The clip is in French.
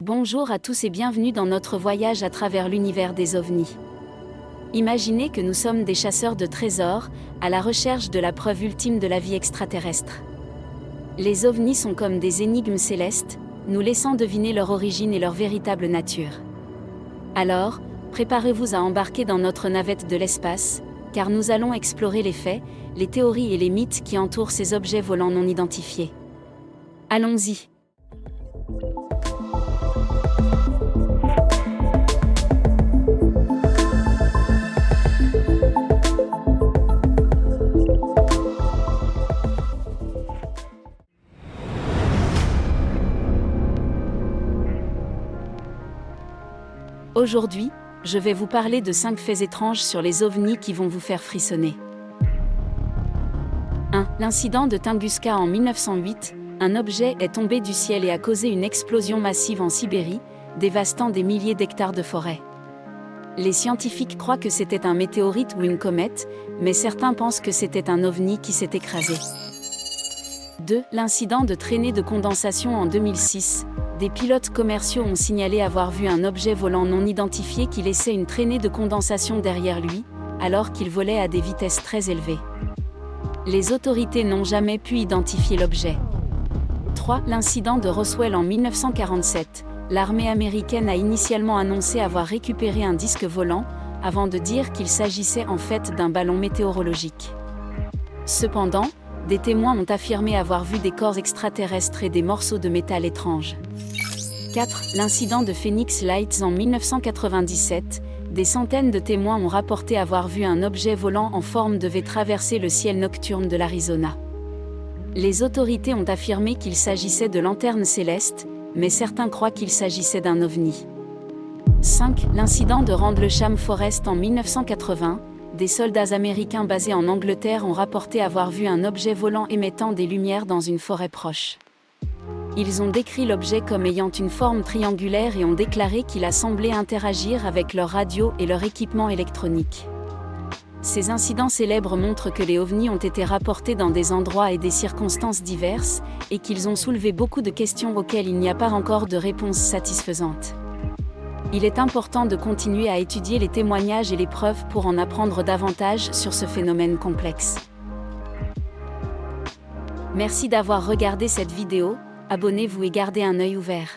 Bonjour à tous et bienvenue dans notre voyage à travers l'univers des ovnis. Imaginez que nous sommes des chasseurs de trésors, à la recherche de la preuve ultime de la vie extraterrestre. Les ovnis sont comme des énigmes célestes, nous laissant deviner leur origine et leur véritable nature. Alors, préparez-vous à embarquer dans notre navette de l'espace, car nous allons explorer les faits, les théories et les mythes qui entourent ces objets volants non identifiés. Allons-y. Aujourd'hui, je vais vous parler de 5 faits étranges sur les ovnis qui vont vous faire frissonner. 1. L'incident de Tunguska en 1908, un objet est tombé du ciel et a causé une explosion massive en Sibérie, dévastant des milliers d'hectares de forêt. Les scientifiques croient que c'était un météorite ou une comète, mais certains pensent que c'était un ovni qui s'est écrasé. 2. L'incident de traînée de condensation en 2006. Des pilotes commerciaux ont signalé avoir vu un objet volant non identifié qui laissait une traînée de condensation derrière lui, alors qu'il volait à des vitesses très élevées. Les autorités n'ont jamais pu identifier l'objet. 3. L'incident de Roswell en 1947. L'armée américaine a initialement annoncé avoir récupéré un disque volant, avant de dire qu'il s'agissait en fait d'un ballon météorologique. Cependant, des témoins ont affirmé avoir vu des corps extraterrestres et des morceaux de métal étranges. 4. L'incident de Phoenix Lights en 1997. Des centaines de témoins ont rapporté avoir vu un objet volant en forme de V traverser le ciel nocturne de l'Arizona. Les autorités ont affirmé qu'il s'agissait de lanternes célestes, mais certains croient qu'il s'agissait d'un ovni. 5. L'incident de Rendlesham Forest en 1980. Des soldats américains basés en Angleterre ont rapporté avoir vu un objet volant émettant des lumières dans une forêt proche. Ils ont décrit l'objet comme ayant une forme triangulaire et ont déclaré qu'il a semblé interagir avec leur radio et leur équipement électronique. Ces incidents célèbres montrent que les ovnis ont été rapportés dans des endroits et des circonstances diverses, et qu'ils ont soulevé beaucoup de questions auxquelles il n'y a pas encore de réponse satisfaisante. Il est important de continuer à étudier les témoignages et les preuves pour en apprendre davantage sur ce phénomène complexe. Merci d'avoir regardé cette vidéo, abonnez-vous et gardez un œil ouvert.